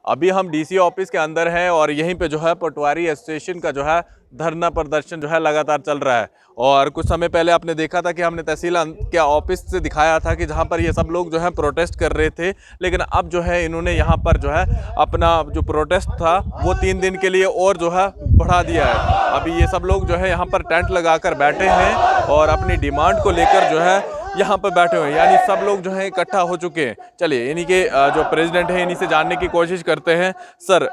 अभी हम DC office के अंदर हैं और यहीं पे जो है पटवारी एसोसिएशन का जो है धरना प्रदर्शन जो है लगातार चल रहा है। और कुछ समय पहले आपने देखा था कि हमने तहसील के ऑफिस से दिखाया था कि जहां पर ये सब लोग जो है प्रोटेस्ट कर रहे थे, लेकिन अब जो है इन्होंने यहां पर जो है अपना जो प्रोटेस्ट था वो 3 दिन के लिए और जो है बढ़ा दिया है। अभी ये सब लोग जो है यहाँ पर टेंट लगाकर बैठे हैं और अपनी डिमांड को लेकर जो है यहाँ पर बैठे हुए हैं, यानी सब लोग जो है इकट्ठा हो चुके हैं। चलिए इन्हीं के जो प्रेसिडेंट हैं इन्हीं से जानने की कोशिश करते हैं। सर,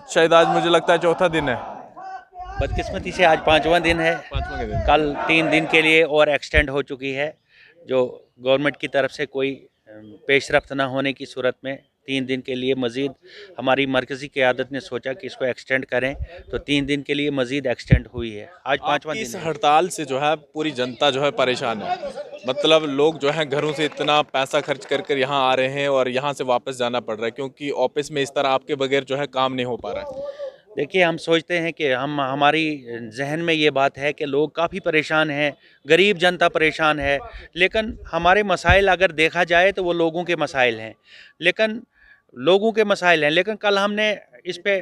शायद आज मुझे लगता है चौथा दिन है। बदकिस्मती से आज पाँचवां दिन है। पांचवा के दिन। कल 3 दिन के लिए और एक्सटेंड हो चुकी है। जो गवर्नमेंट की तरफ से कोई पेशरफ्त ना होने की सूरत में 3 दिन के लिए मज़ीद हमारी मरकज़ी क़यादत ने सोचा कि इसको एक्सटेंड करें, तो 3 दिन के लिए मज़ीद एक्सटेंड हुई है। आज पाँचवां इस दिन है। हड़ताल से जो है पूरी जनता जो है परेशान है। मतलब लोग जो है घरों से इतना पैसा खर्च कर कर यहाँ आ रहे हैं और यहाँ से वापस जाना पड़ रहा है, क्योंकि ऑफिस में इस तरह आपके बगैर जो है काम नहीं हो पा रहा है। देखिए, हम सोचते हैं कि हमारी ज़हन में ये बात है कि लोग काफ़ी परेशान हैं, गरीब जनता परेशान है, लेकिन हमारे मसाइल अगर देखा जाए तो वो लोगों के मसाइल हैं। लेकिन लोगों के मसाइल हैं, लेकिन कल हमने इस पे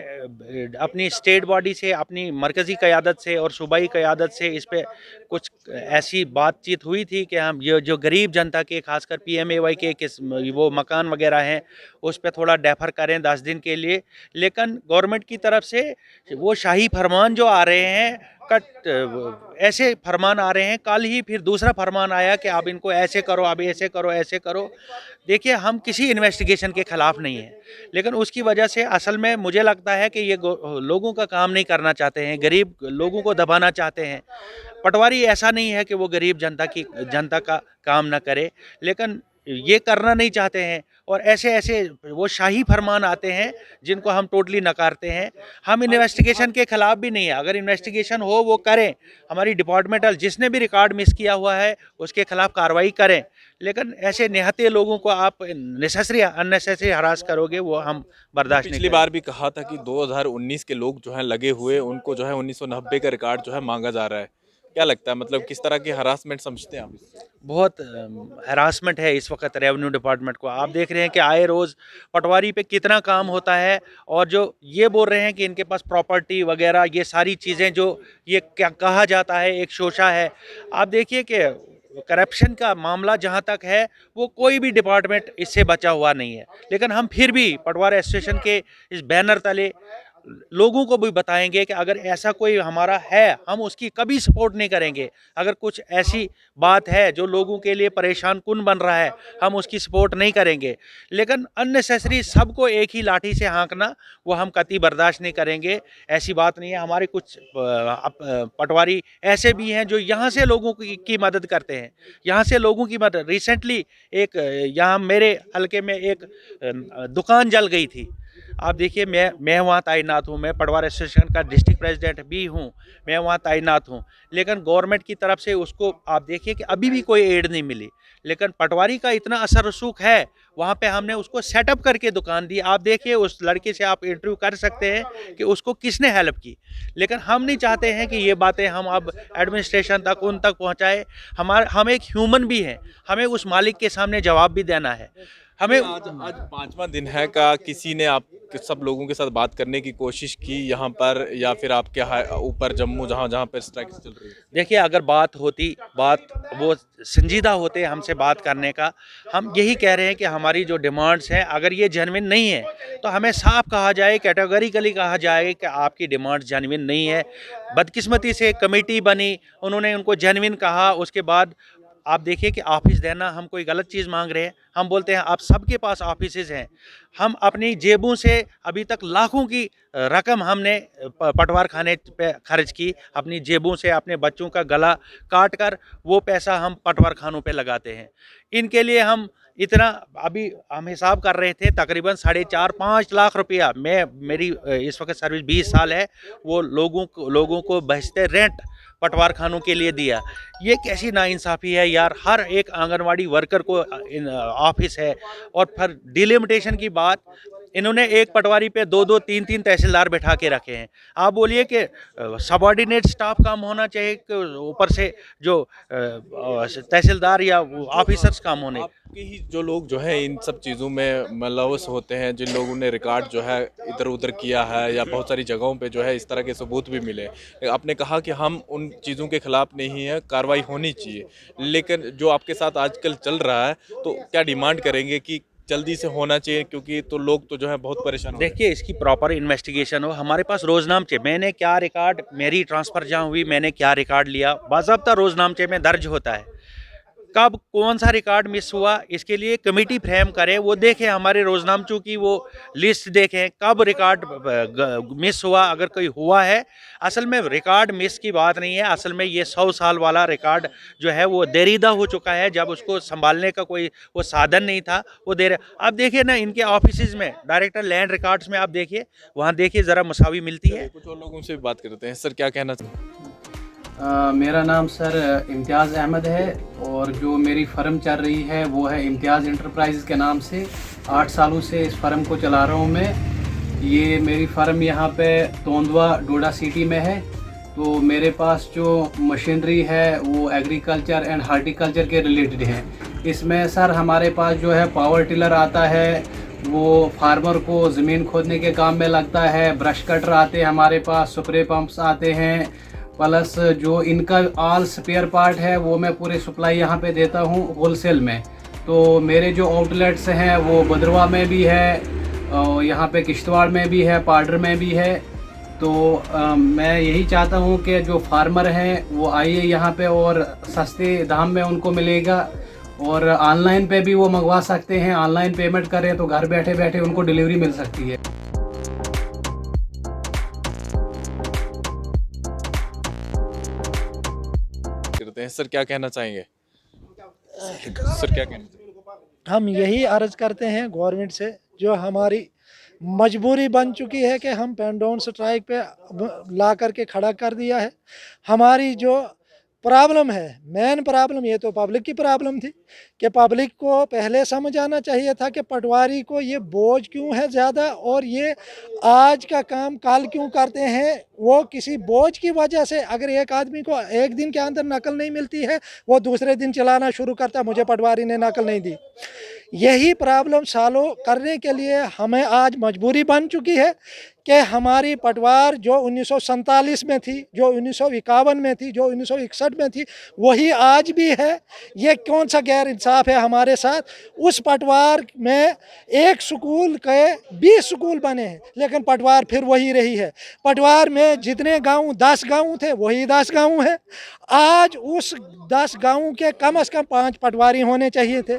अपनी स्टेट बॉडी से, अपनी मरकज़ी क़यादत से और सूबाई क़यादत से इस पे कुछ ऐसी बातचीत हुई थी कि हम ये जो गरीब जनता के, ख़ासकर पीएमएवाई के किस वो मकान वगैरह हैं, उस पे थोड़ा डेफर करें 10 दिन के लिए। लेकिन गवर्नमेंट की तरफ से वो शाही फरमान जो आ रहे हैं, ऐसे फरमान आ रहे हैं। कल ही फिर दूसरा फरमान आया कि अब इनको ऐसे करो, अब ऐसे करो, ऐसे करो। देखिए, हम किसी इन्वेस्टिगेशन के ख़िलाफ़ नहीं हैं, लेकिन उसकी वजह से असल में मुझे लगता है कि ये लोगों का काम नहीं करना चाहते हैं, गरीब लोगों को दबाना चाहते हैं। पटवारी ऐसा नहीं है कि वो गरीब जनता का काम ना करे, लेकिन ये करना नहीं चाहते हैं और ऐसे-ऐसे वो शाही फरमान आते हैं जिनको हम टोटली नकारते हैं। हम इन्वेस्टिगेशन के खिलाफ भी नहीं है, अगर इन्वेस्टिगेशन हो वो करें। हमारी डिपार्टमेंटल जिसने भी रिकॉर्ड मिस किया हुआ है उसके खिलाफ कार्रवाई करें, लेकिन ऐसे निहत्थे लोगों को आप अननेसेसरी हरास करोगे, वो हम बर्दाश्त नहीं पिछली करेंगे। बार भी कहा था कि 2019 के लोग जो हैं लगे हुए, उनको जो है 1990 का रिकॉर्ड जो है मांगा जा रहा है। क्या लगता है, मतलब किस तरह की हरासमेंट समझते हैं आप इसे? बहुत हरासमेंट है इस वक्त रेवेन्यू डिपार्टमेंट को। आप देख रहे हैं कि आए रोज़ पटवारी पे कितना काम होता है, और जो ये बोल रहे हैं कि इनके पास प्रॉपर्टी वगैरह ये सारी चीज़ें जो ये क्या कहा जाता है एक शोषा है। आप देखिए कि करप्शन का मामला जहाँ तक है, वो कोई भी डिपार्टमेंट इससे बचा हुआ नहीं है, लेकिन हम फिर भी पटवार एसोसिएशन के इस बैनर तले लोगों को भी बताएंगे कि अगर ऐसा कोई हमारा है, हम उसकी कभी सपोर्ट नहीं करेंगे। अगर कुछ ऐसी बात है जो लोगों के लिए परेशान कुन बन रहा है, हम उसकी सपोर्ट नहीं करेंगे। लेकिन अननेसेसरी सबको एक ही लाठी से हाँकना, वो हम कतई बर्दाश्त नहीं करेंगे। ऐसी बात नहीं है। हमारे कुछ पटवारी ऐसे भी हैं जो यहाँ से लोगों की मदद करते हैं, यहाँ से लोगों की मदद। रिसेंटली एक यहाँ मेरे हल्के में एक दुकान जल गई थी। आप देखिए, मैं वहाँ तैनात हूँ, मैं पटवार एसोसिएशन का डिस्ट्रिक्ट प्रेसिडेंट भी हूँ, मैं वहाँ तैनात हूँ, लेकिन गवर्नमेंट की तरफ से उसको आप देखिए कि अभी भी कोई एड नहीं मिली। लेकिन पटवारी का इतना असर रसूख है, वहाँ पे हमने उसको सेटअप करके दुकान दी। आप देखिए, उस लड़के से आप इंटरव्यू कर सकते हैं कि उसको किसने हेल्प की। लेकिन हम नहीं चाहते हैं कि ये बातें हम अब एडमिनिस्ट्रेशन तक उन तक पहुँचाए। हम एक ह्यूमन भी हैं, हमें उस मालिक के सामने जवाब भी देना है। हमें आज आज पांचवा दिन है का किसी ने आप सब लोगों के साथ बात करने की कोशिश की यहाँ पर, या फिर आपके ऊपर जम्मू जहाँ जहाँ पर स्ट्राइक चल रही है? देखिए, अगर बात वो संजीदा होते हमसे बात करने का। हम यही कह रहे हैं कि हमारी जो डिमांड्स हैं, अगर ये जेन्युइन नहीं है तो हमें साफ कहा जाए, कैटेगोरिकली कहा जाए कि आपकी डिमांड जेन्युइन नहीं है। बदकिस्मती से कमेटी बनी, उन्होंने उनको जेन्युइन कहा। उसके बाद आप देखिए कि ऑफिस देना, हम कोई गलत चीज़ मांग रहे हैं? हम बोलते हैं आप सबके पास ऑफिसेज हैं। हम अपनी जेबों से अभी तक लाखों की रकम हमने पटवार खाने पे खर्च की, अपनी जेबों से अपने बच्चों का गला काट कर वो पैसा हम पटवार खानों पे लगाते हैं। इनके लिए हम इतना, अभी हम हिसाब कर रहे थे, तकरीबन 4.5-5 लाख रुपया। मेरी इस वक्त सर्विस 20 साल है, वो लोगों को बहिश्ते रेंट पटवार खानों के लिए दिया। ये कैसी नाइंसाफ़ी है यार। हर एक आंगनवाड़ी वर्कर को ऑफिस है। और फिर डिलिमिटेशन की बात, इन्होंने एक पटवारी पे 2-2, 3-3 तहसीलदार बैठा के रखे हैं। आप बोलिए कि सबॉर्डिनेट स्टाफ काम होना चाहिए कि ऊपर से जो तहसीलदार या ऑफिसर्स काम होने। आपके ही जो लोग जो है इन सब चीज़ों में मुलव्वस होते हैं, जिन लोगों ने रिकॉर्ड जो है इधर उधर किया है या बहुत सारी जगहों पे जो है इस तरह के सबूत भी मिले, आपने कहा कि हम उन चीज़ों के खिलाफ नहीं है, कार्रवाई होनी चाहिए, लेकिन जो आपके साथ आजकल चल रहा है तो क्या डिमांड करेंगे कि जल्दी से होना चाहिए, क्योंकि तो लोग तो जो है बहुत परेशान हो रहे हैं। देखिए, इसकी प्रॉपर इन्वेस्टिगेशन हो। हमारे पास रोजनामचे, मैंने क्या रिकॉर्ड, मेरी ट्रांसफ़र जहाँ हुई मैंने क्या रिकॉर्ड लिया, बाज़ाब्ता रोजनामचे में दर्ज होता है। कब कौन सा रिकॉर्ड मिस हुआ, इसके लिए कमेटी फ्रेम करें, वो देखें, हमारे रोजनामचों की वो लिस्ट देखें कब रिकॉर्ड मिस हुआ, अगर कोई हुआ है। असल में रिकॉर्ड मिस की बात नहीं है, असल में ये 100 साल वाला रिकॉर्ड जो है वो देरीदा हो चुका है। जब उसको संभालने का कोई वो साधन नहीं था, वो देर। आप देखिए ना, इनके ऑफिस में डायरेक्टर लैंड रिकॉर्ड्स में आप देखिए, वहाँ देखिए ज़रा मसावी मिलती है। कुछ और लोगों से भी बात करते हैं। सर, क्या कहना मेरा नाम सर इम्तियाज़ अहमद है और जो मेरी फ़र्म चल रही है वो है इम्तियाज़ इंटरप्राइज़ के नाम से। 8 सालों से इस फ़र्म को चला रहा हूँ मैं। ये मेरी फ़र्म यहाँ पे तोंदवा डोडा सिटी में है। तो मेरे पास जो मशीनरी है वो एग्रीकल्चर एंड हार्टिकल्चर के रिलेटेड है। इसमें सर हमारे पास जो है पावर टिलर आता है, वो फार्मर को ज़मीन खोदने के काम में लगता है। ब्रश कटर आते हैं हमारे पास, स्प्रे पंप्स आते हैं, प्लस जो इनका ऑल स्पेयर पार्ट है वो मैं पूरे सप्लाई यहाँ पे देता हूँ होलसेल में। तो मेरे जो आउटलेट्स हैं वो भद्रवा में भी है, और यहाँ पे किश्तवाड़ में भी है, पाडर में भी है। तो मैं यही चाहता हूँ कि जो फार्मर हैं वो आइए यहाँ पे और सस्ते दाम में उनको मिलेगा, और ऑनलाइन पे भी वो मंगवा सकते हैं। ऑनलाइन पेमेंट करें तो घर बैठे बैठे उनको डिलीवरी मिल सकती है। करते हैं। सर, क्या कहना चाहेंगे? सर, क्या कहना चाहेंगे? हम यही अर्ज करते हैं गवर्नमेंट से, जो हमारी मजबूरी बन चुकी है कि हम पेन डाउन स्ट्राइक पे ला करके खड़ा कर दिया है। हमारी जो प्रॉब्लम है, मेन प्रॉब्लम, ये तो पब्लिक की प्रॉब्लम थी कि पब्लिक को पहले समझ आना चाहिए था कि पटवारी को ये बोझ क्यों है ज़्यादा, और ये आज का काम कल क्यों करते हैं। वो किसी बोझ की वजह से, अगर एक आदमी को एक दिन के अंदर नकल नहीं मिलती है, वो दूसरे दिन चलाना शुरू करता है, मुझे पटवारी ने नकल नहीं दी। यही प्रॉब्लम सॉल्व करने के लिए हमें आज मजबूरी बन चुकी है कि हमारी पटवार जो 1947 में थी, जो 1951 में थी, जो 1961 में थी, वही आज भी है। ये कौन सा गैर इंसाफ है हमारे साथ। उस पटवार में एक स्कूल के 20 स्कूल बने हैं, लेकिन पटवार फिर वही रही है। पटवार में जितने गांव 10 गांव थे, वही 10 गांव हैं। आज उस 10 गांव के कम से कम 5 पटवारी होने चाहिए थे।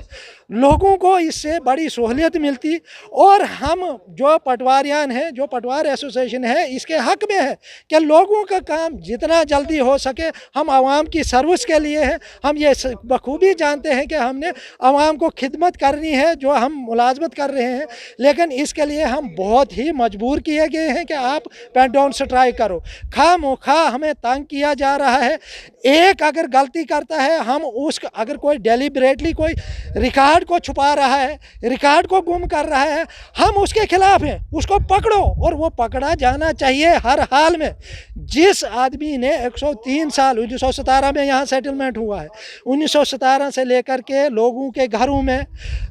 लोगों को इससे बड़ी सहूलियत मिलती, और हम जो पटवारियान हैं, जो पटवार एसोसिएशन है, इसके हक में है कि लोगों का काम जितना जल्दी हो सके, हम आवाम की सर्विस के लिए हैं। हम ये बखूबी जानते हैं कि हमने आवाम को खिदमत करनी है, जो हम मुलाजमत कर रहे हैं, लेकिन इसके लिए हम बहुत ही मजबूर किए गए हैं कि आप पेन डाउन स्ट्राइक करो। खामोखा हमें तंग किया जा रहा है। एक अगर गलती करता है, हम उसका, अगर कोई डेलिबरेटली कोई रिकॉर्ड को छुपा रहा है, रिकॉर्ड को गुम कर रहा है, हम उसके खिलाफ हैं। उसको पकड़ो, और वो पकड़ा जाना चाहिए हर हाल में। जिस आदमी ने 103 साल 1917 में यहाँ सेटलमेंट हुआ है, 1917 से लेकर के लोगों के घरों में,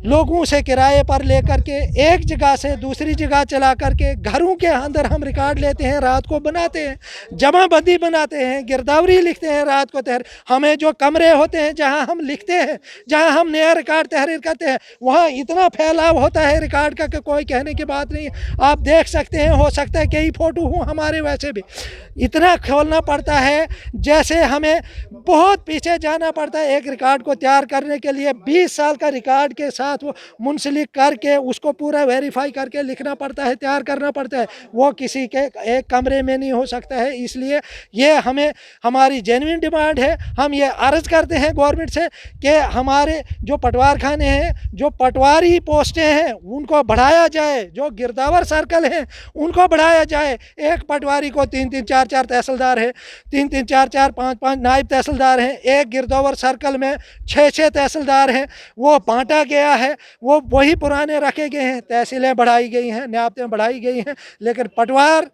लोगों से किराए पर लेकर के एक जगह से दूसरी जगह चला करके घरों के अंदर हम रिकॉर्ड लेते हैं, रात को बनाते हैं, जमाबंदी बनाते हैं, गिरदावरी लिखते हैं रात को हमें जो कमरे होते हैं जहाँ हम लिखते हैं, जहाँ हम नया रिकॉर्ड तहरीर करते हैं, वहाँ इतना फैलाव होता है रिकॉर्ड का कि कोई कहने की बात नहीं। आप देख सकते हैं, हो सकता है कई फ़ोटो हों हमारे, वैसे भी इतना खोलना पड़ता है जैसे हमें बहुत पीछे जाना पड़ता है। एक रिकॉर्ड को तैयार करने के लिए 20 साल का रिकॉर्ड के साथ वो मुंसलिक करके उसको पूरा वेरीफाई करके लिखना पड़ता है, तैयार करना पड़ता है। वो किसी के एक कमरे में नहीं हो सकता है। इसलिए ये हमें, हमारी जेन्युइन डिमांड है। हम ये अर्ज़ करते हैं गवर्नमेंट से कि हमारे जो पटवार खाने पुराने हैं, जो पटवारी पोस्टें हैं उनको बढ़ाया जाए, जो गिरदावर सर्कल हैं उनको बढ़ाया जाए। एक पटवारी को 3-3 4-4 तहसीलदार हैं, 3-3 4-4 5-5 नायब तहसीलदार हैं, एक गिरदावर सर्कल में 6-6 तहसीलदार हैं। वो बांटा गया है, वो वही पुराने रखे गए हैं। तहसीलें बढ़ाई गई हैं, नियाबतें बढ़ाई गई हैं, लेकिन पटवार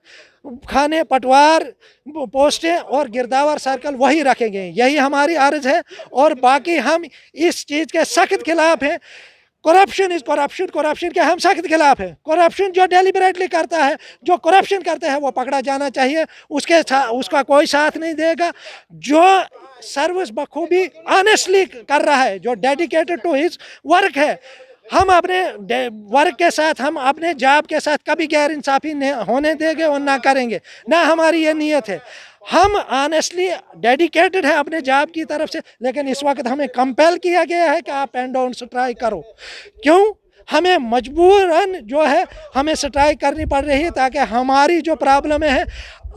खाने, पटवार पोस्टें और गिरदावर सर्कल वही रखे गए हैं। यही हमारी अर्ज है। और बाकी हम इस चीज़ के सख्त खिलाफ हैं। करप्शन इज करप्शन, करप्शन के हम सख्त खिलाफ हैं। करप्शन जो डेलिबरेटली करता है, जो करप्शन करता है, वो पकड़ा जाना चाहिए। उसका कोई साथ नहीं देगा। जो सर्विस बखूबी ऑनेस्टली कर रहा है, जो डेडिकेटेड टू हिज वर्क है, हम अपने वर्क के साथ, हम अपने जॉब के साथ कभी गैर इंसाफी होने देंगे और ना करेंगे, ना हमारी ये नीयत है। हम ऑनेस्टली डेडिकेटेड हैं अपने जॉब की तरफ से, लेकिन इस वक्त हमें कंपेल किया गया है कि आप पेन डाउन स्ट्राइक करो। क्यों? हमें मजबूरन जो है हमें स्ट्राइक करनी पड़ रही है, ताकि हमारी जो प्रॉब्लम है,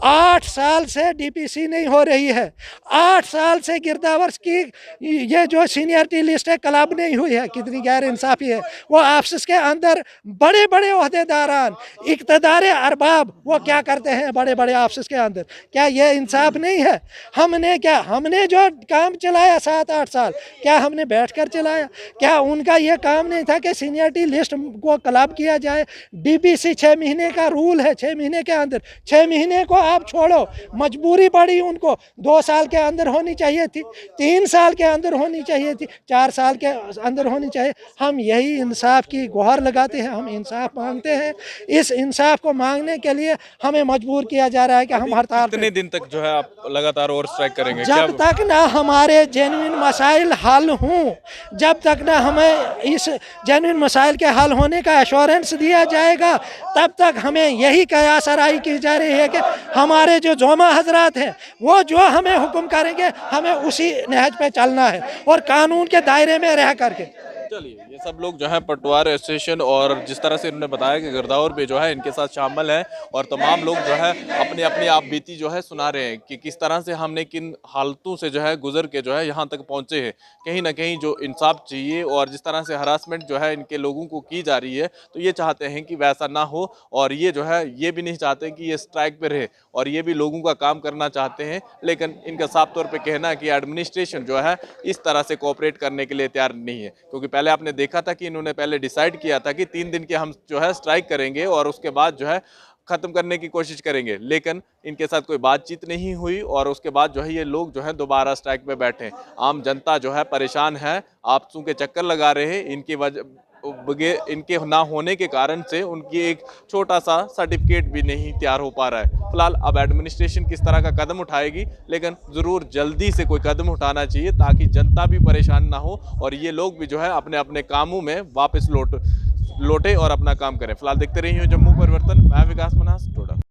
8 साल से डीपीसी नहीं हो रही है, 8 साल से गिरदावर की ये जो सीनियरिटी लिस्ट है क्लब नहीं हुई है। कितनी गैर इंसाफी है। वो ऑफिस के अंदर बड़े बड़े ओहदेदारान, इक़्तिदार अरबाब, वो क्या करते हैं बड़े बड़े ऑफिस के अंदर? क्या ये इंसाफ नहीं है? हमने जो काम चलाया 7-8 साल, क्या हमने बैठ कर चलाया? क्या उनका ये काम नहीं था कि सीनियरिटी लिस्ट को क्लब किया जाए? डीपीसी 6 महीने का रूल है, 6 महीने के अंदर, 6 महीने को आप छोड़ो, मजबूरी पड़ी उनको, 2 साल के अंदर होनी चाहिए थी, 3 साल के अंदर होनी चाहिए थी, 4 साल के अंदर होनी चाहिए। हम यही इंसाफ की गुहार लगाते हैं, हम इंसाफ मांगते हैं। इस इंसाफ को मांगने के लिए हमें मजबूर किया जा रहा है कि हम हड़ताल कितने दिन तक जो है आप लगातार और स्ट्राइक करेंगे? जब तक ना हमारे जेन्युइन मसाइल हल हों, जब तक ना हमें इस जेन्युइन मसाइल के हल होने का एश्योरेंस दिया जाएगा, तब तक हमें यही कयास आराई की जा रही है कि हमारे जो जोमा हजरात हैं, वो जो हमें हुक्म करेंगे, हमें उसी नहज पे चलना है और कानून के दायरे में रह करके। चलिए, ये सब लोग जो है पटवार एसोसिएशन और जिस तरह से इन्होंने बताया कि गिरदावर पे जो है इनके साथ शामिल हैं, और तमाम लोग जो है अपनी अपनी आप बीती जो है सुना रहे हैं कि किस तरह से हमने किन हालतों से जो है गुजर के जो है यहाँ तक पहुँचे हैं। कहीं ना कहीं जो इंसाफ चाहिए और जिस तरह से हरासमेंट जो है इनके लोगों को की जा रही है, तो ये चाहते हैं कि वैसा ना हो। और ये जो है ये भी नहीं चाहते कि ये स्ट्राइक पे रहे, और ये भी लोगों का काम करना चाहते हैं। लेकिन इनका साफ तौर पे कहना है कि एडमिनिस्ट्रेशन जो है इस तरह से कोऑपरेट करने के लिए तैयार नहीं है। क्योंकि पहले आपने देखा था कि इन्होंने पहले डिसाइड किया था कि 3 दिन के हम जो है स्ट्राइक करेंगे और उसके बाद जो है ख़त्म करने की कोशिश करेंगे, लेकिन इनके साथ कोई बातचीत नहीं हुई और उसके बाद जो है ये लोग जो है दोबारा स्ट्राइक पे बैठे। आम जनता जो है परेशान है, आपसों के चक्कर लगा रहे हैं। इनके ना होने के कारण से उनकी एक छोटा सा सर्टिफिकेट भी नहीं तैयार हो पा रहा है। फिलहाल अब एडमिनिस्ट्रेशन किस तरह का कदम उठाएगी, लेकिन ज़रूर जल्दी से कोई कदम उठाना चाहिए ताकि जनता भी परेशान ना हो और ये लोग भी जो है अपने अपने कामों में वापस लौटे और अपना काम करें। फिलहाल देखते रहिए जम्मू परिवर्तन। मैं विकास मनास, टोडा।